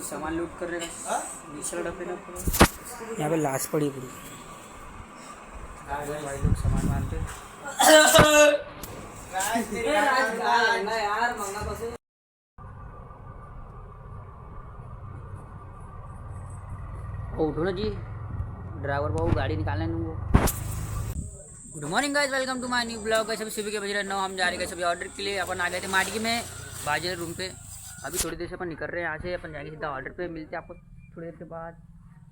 सामान लूट कर रहे यहाँ पे लाश पड़ी पूरी। भाई लोग सामान मानते उठो ना जी, ड्राइवर बाबू गाड़ी निकालने दूंगा। Good morning guys, welcome to my new blog. सभी सुबह के बज रहे 9, हम जा रहे हैं सभी ऑर्डर के लिए। अपन आ गए थे मार्केट में बाजे रूम पे। अभी थोड़ी देर से अपन निकल रहे हैं यहाँ से, अपन जाएंगे सीधा ऑर्डर पे। मिलते हैं आपको थोड़ी देर के बाद।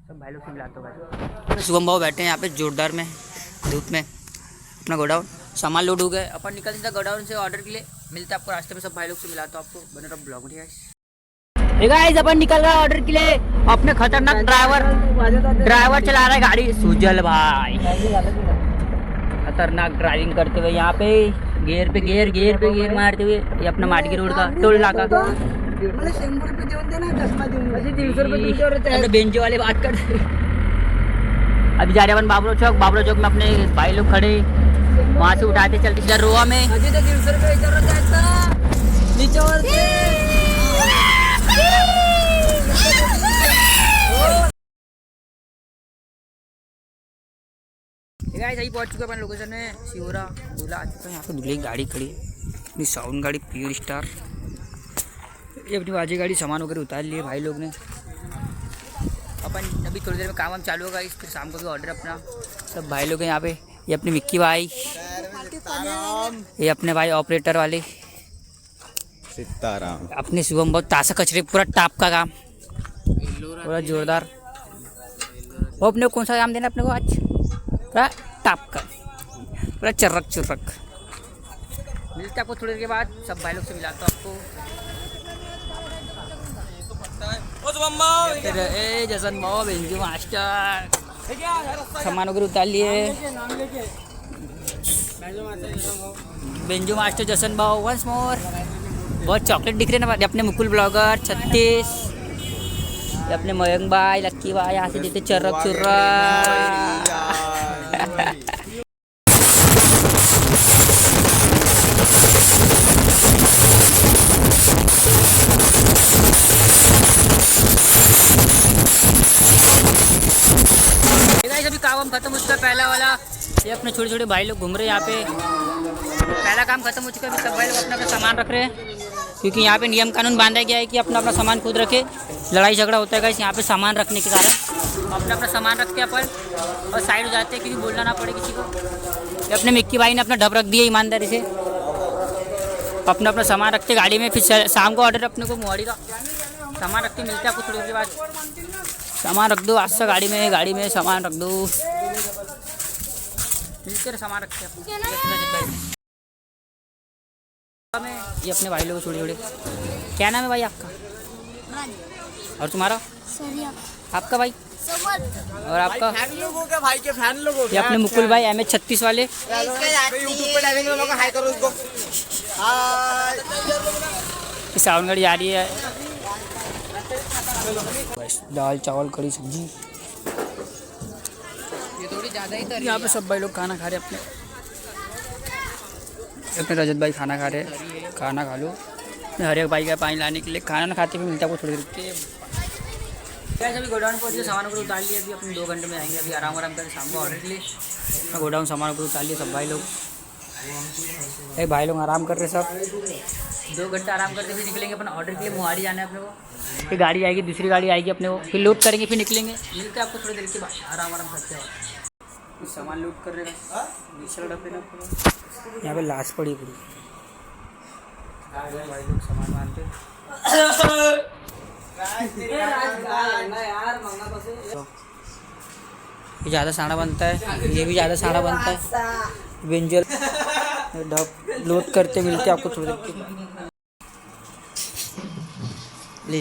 सब भाई लोग से मिलाते हो। शुभम भाव बैठे हैं यहाँ पे जोरदार में धूप में। अपना गोडाउन सामान लोड हो गए, अपन निकल सीधा गोडाउन से ऑर्डर के लिए। मिलते हैं आपको रास्ते में। सब भाई लोग से मिलाता हूँ आपको, बने रहो ब्लॉग में। गाइस अपन निकल रहा है ऑर्डर के लिए। अपने खतरनाक ड्राइवर चला रहा है गाड़ी, सुजल भाई खतरनाक ड्राइविंग करते हुए यहाँ पे गियर पे गियर मारते हुए। ये अपना माटी की रोड का टोल नाका। बेंचो वाले बात कर। अभी जा रहे अपन बाबरो चौक में। अपने भाई लोग खड़े, वहाँ से उठाते चलते सीधा रोआ में। सही पहुंच चुके अपन लोकेशन में। शिवरा दूल्हा आ चुका है। यहाँ पे दूल्हे की गाड़ी खड़ी, अपनी साउंड गाड़ी प्योर स्टार। ये अपनी बाजी गाड़ी सामान वगैरह उतार लिए भाई लोग ने। अपन अभी थोड़ी देर में काम चालू होगा। फिर शाम को भी ऑर्डर अपना। सब भाई लोग हैं यहाँ पे। ये अपने मिक्की भाई, ये अपने भाई ऑपरेटर वाले सीताराम, अपने शुभम बहुत तासा कचरे पूरा टाप का काम, पूरा जोरदार। वो अपने को कौन सा काम देना अपने को आज? पूरा टाप का, पूरा चर्रक चुर्रक। मिलते हैं आपको थोड़ी देर के बाद। सब भाई लोग से मिलाता हूँ आपको। जसन भाव बेंजू मास्टर सामान वगैरह उतार लिए। बेंजू मास्टर जसन भाव वंस मोर। बहुत चॉकलेट दिख रहे ना अपने मुकुल ब्लॉगर 36। अपने मयंक भाई, लक्की भाई यहाँ से देते चर्रक चुर्रक। अभी काम खत्म हो चुका है पहला वाला। ये अपने छोटे छोटे भाई लोग घूम रहे हैं यहाँ पे। पहला काम खत्म हो चुका है। सब भाई लोग अपना अपना सामान रख रहे हैं, क्योंकि यहाँ पे नियम कानून बांधा गया है कि अपना अपना सामान खुद रखे। लड़ाई झगड़ा होता है गाइस यहाँ पे सामान रखने के कारण। अपना अपना सामान रखते हैं अपन और साइड हो जाते हैं, क्योंकि बोलना ना पड़े किसी को। ये अपने मिक्की भाई ने अपना ढब रख दिया ईमानदारी से। अपना अपना सामान रखते गाड़ी में। फिर शाम को ऑर्डर अपने को मोहाड़ी का सामान रखते। मिलते हैं आपको थोड़ी देर के बाद। सामान रख दो आज से गाड़ी में सामान रख दो। मिलकर सामान रखते हैं अपने। ये अपने भाई लोग छोटे छोटे। क्या नाम है भाई आपका? और तुम्हारा? आपका भाई? और आपका? भाई के फैन लोग। ये अपने मुकुल भाई MS 36 वाले। यूट्यूब पे डालेंगे लोग, हाय करो उसको। साउंड गाड़ी आ रही है। दाल चावल कड़ी सब्जी। ये थोड़ी ज़्यादा ही। यहाँ पे सब भाई लोग खाना खा रहे हैं। अपने रजत भाई खाना खा रहे हैं। खाना खा लो। हर एक भाई का पानी लाने के लिए खाना ना खाते हुए मिलता है आपको थोड़ी देर के। अभी गोडाउन पहुँचे, सामान को उतार लिए। अभी अपने 2 घंटे में आएंगे। अभी आराम करके शाम को ऑर्डर के लिए अपना गोडाउन सामान को उतार लिए सब भाई लोग। भाई लोग आराम कर रहे सब। 2 घंटा आराम करके फिर निकलेंगे अपन ऑर्डर के लिए। मोहाड़ी जाना है अपने को। फिर गाड़ी आएगी, दूसरी गाड़ी आएगी अपने को। फिर लोड करेंगे, फिर निकलेंगे। मिलते हैं आपको थोड़ी देर के बाद। आराम करते हैं। सामान लोड कर रहे हैं। यहाँ पे लाश पड़ी पूरी। भाई लोग सामान मानते। ये ज़्यादा साड़ा बनता है, ये भी ज़्यादा साड़ा बनता है। बेंजल ढप लोड करते। मिलते आपको थोड़ी देर के। ले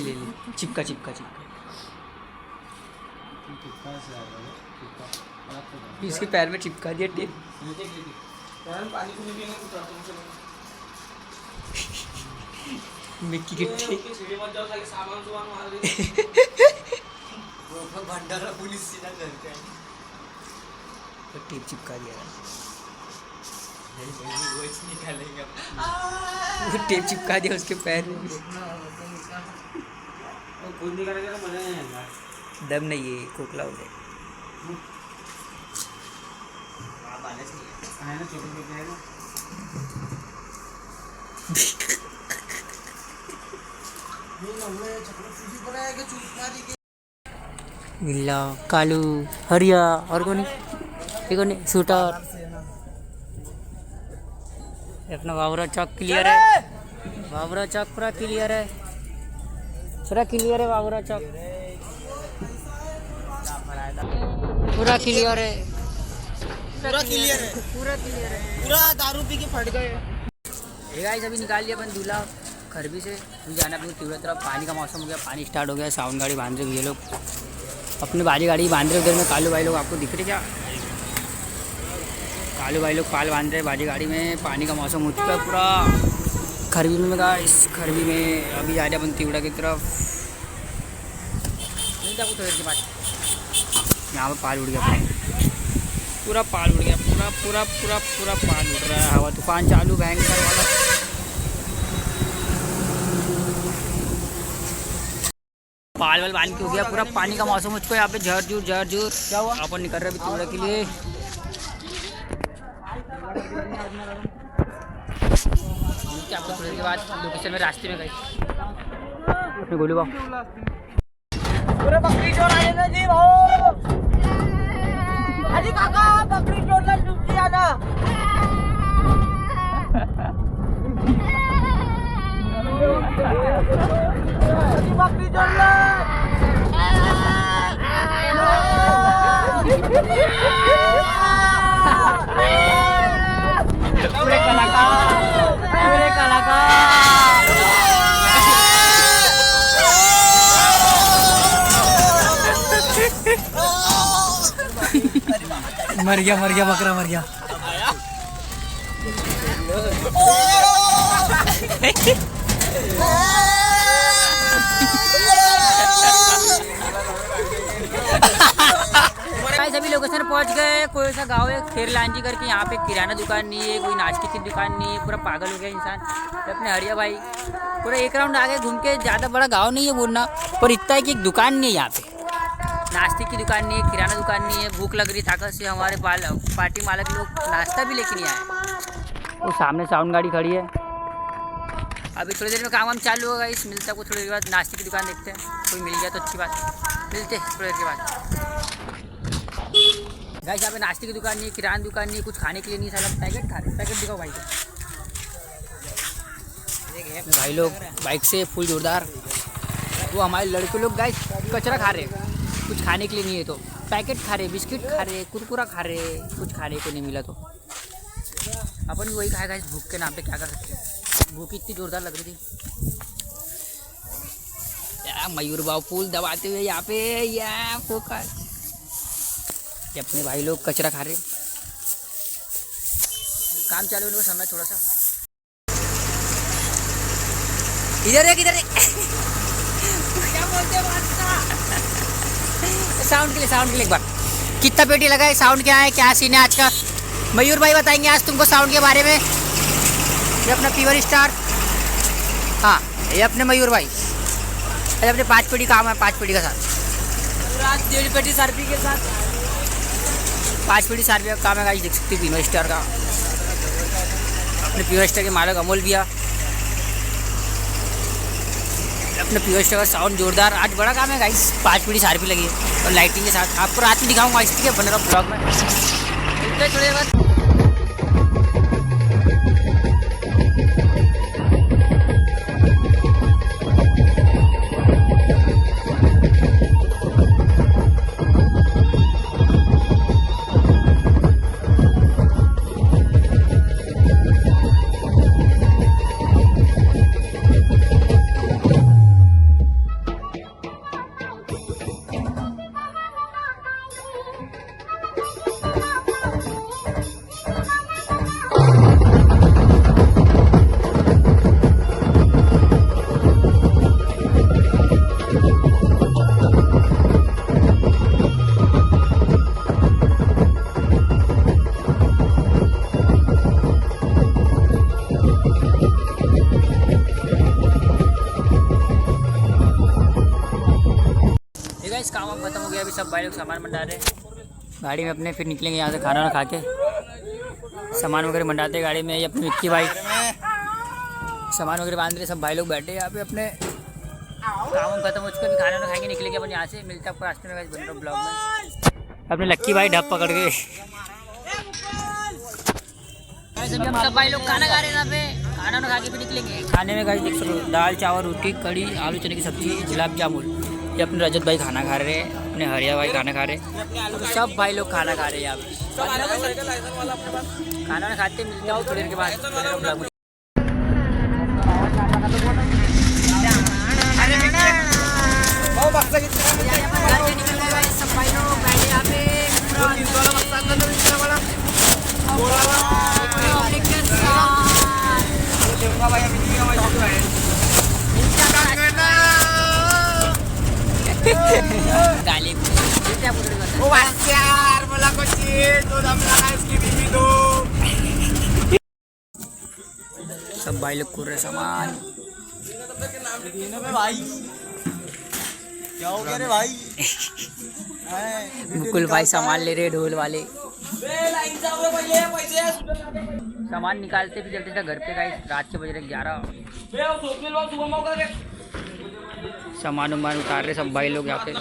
चिपका इसके पैर में चिपका दिया टेप। मिक्की की टेप चिपका दिया। टेप चिपका दिया उसके पैर में। दम नहीं है, खोखला हो जाए। गिल्ला, कालू, हरिया और कौन है? ये कौन है? शूटर। अपना बाबरा चौक क्लियर है। बाबरा चौक पूरा क्लियर है, पूरा क्लियर है। बाबरा चौक पूरा क्लियर है, पूरा क्लियर है, पूरा क्लियर है। पूरा दारू पी के फट गए। ये गाइस अभी निकाल लिया अपन दूल्हा खरबी से। अभी जाना अपनी तीव्र तरफ। पानी का मौसम हो गया, पानी स्टार्ट हो गया। साउंड गाड़ी बांध रहे ये लोग, अपने बाजी गाड़ी बांध रहे। उधर में कालू भाई लोग आपको दिख रहे क्या? कालू भाई लोग पाल बांध रहे बाजी गाड़ी में। पानी का मौसम हो चुका है पूरा खरबी में लगा। इस खरबी में अभी जा रहे अपन तीवड़ा की तरफ। मिलता कुछ देर के बाद। यहाँ पर पाल उड़ गया, पूरा पाल उड़ गया, पूरा पूरा पूरा पूरा पाल उड़ रहा है। हवा तूफान चालू भयंकर वाला। पाल वाल बांध के हो गया, पूरा पानी का मौसम हो चुका है। यहाँ पे झरझूर झरझूर। क्या हुआ? अपन निकल रहे अभी तीवड़ा के लिए। आपको थोड़ी देर के बाद लोकेशन में रास्ते में गए गोलू बाबू। पूरे बकरी चोर आए ना जी भाऊ। अरे काका बकरी चोर ना डूब गया ना। बकरी चोर ना। पूरे कलाकार, पूरे कलाकार। मर गया बकरा मर गया। सभी लोकेशन पहुंच गए। कोई सा गांव है खेरलांजी करके, यहाँ पे किराना दुकान नहीं है, कोई नाश्ते की दुकान नहीं है। पूरा पागल हो गया इंसान। अपने हरिया भाई पूरा एक राउंड आगे घूम के, ज़्यादा बड़ा गांव नहीं है बोलना, पर इतना है कि एक दुकान नहीं है यहाँ पे। नाश्ते की दुकान नहीं है, किराना दुकान नहीं है। भूख लग रही ताकत से हमारे पार्टी मालक लोग नाश्ता भी लेके नहीं आए। वो सामने साउंड गाड़ी खड़ी है। अभी थोड़ी देर में काम वाम चालू होगा। इस मिलता को थोड़ी देर बाद नाश्ते की दुकान देखते हैं, कोई मिल गया तो अच्छी बात। मिलते हैं थोड़ी देर के बाद। गाइस यहाँ पे नाश्ते की दुकान नहीं है, किराना दुकान नहीं है, कुछ खाने के लिए नहीं। साला पैकेट खा रहे। पैकेट दिखाओ भाई को। भाई लोग बाइक से फुल जोरदार। वो हमारे लड़के लोग गाइस कचरा खा रहे, कुछ खाने के लिए नहीं है तो पैकेट खा रहे, बिस्किट खा रहे, कुरकुरा खा रहे। कुछ खाने को नहीं मिला तो अपन भी वही खाएगा। इस भूख के नाम पे क्या कर सकते हैं। भूख इतनी जोरदार लग रही थी। या मयूर बाबू फूल दबाते हुए यहाँ पे या फोकस। अपने भाई लोग कचरा खा रहे। काम चालू होने का समय थोड़ा सा। इधर है, किधर है? क्या बोलते हैं? साउंड के लिए एक बार कितना पेटी लगा है? साउंड क्या है, क्या सीन है आज का? मयूर भाई बताएंगे आज तुमको साउंड के बारे में। ये अपना प्योर स्टार। हाँ ये अपने मयूर भाई। अरे अपने 5 पेटी काम है, 5 पेटी का साथ। 1.5 पेटी सारपी के साथ 5 पेटी सारपी का काम है गाइस। देख सकते हो प्योर स्टार का। अपने प्योर स्टार के मालक अमोल भैया। अपने प्योर स्टार का साउंड जोरदार। आज बड़ा काम है गाइस। 5 पेटी सारपी लगी है और लाइटिंग के साथ। आपको रात में दिखाऊंगा इसलिए बन रहा ब्लॉग में। थोड़ी बात गाइस काम वाम खत्म हो गया, अभी सब भाई लोग सामान मंडा रहे हैं गाड़ी में अपने, फिर निकलेंगे यहाँ से खाना वाना खा के। सामान वगैरह मंडाते गाड़ी में, ये अपने विक्की भाई सामान वगैरह बांध रहे, सब भाई लोग बैठे यहाँ पे अपने काम वाम खत्म हो चुका, अभी खाना वाना खाएंगे, निकलेंगे अपन यहाँ से। मिलते हैं आपको रास्ते में बन रहा ब्लॉग में। अपने लक्की भाई ढप पकड़ के हम सब भाई लोग खाना खा रहे हैं यहाँ पे, खाना वाना खा के भी निकलेंगे। खाने में गाइस देख सकते हो, दाल चावल रोटी कड़ी आलू चने की सब्जी गुलाब जामुन। ये अपने रजत भाई खाना खा रहे हैं, अपने हरिया भाई खाना खा रहे हैं, तो सब भाई लोग खाना खा रहे हैं यहाँ पे। खाना वाना खाते मिलते हैं थोड़ी देर के बाद। सब भाई लोग कर रहे सामान। भाई क्या हो गया रे भाई? मुकुल भाई सामान ले रहे ढोल वाले, सामान निकालते भी चलते थे घर पे गाइस। रात के बज रहे 11, सामान उमान उतार रहे सब भाई लोग यहाँ पे।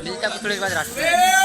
मिलता है थोड़ी देर बाद रास्ते में।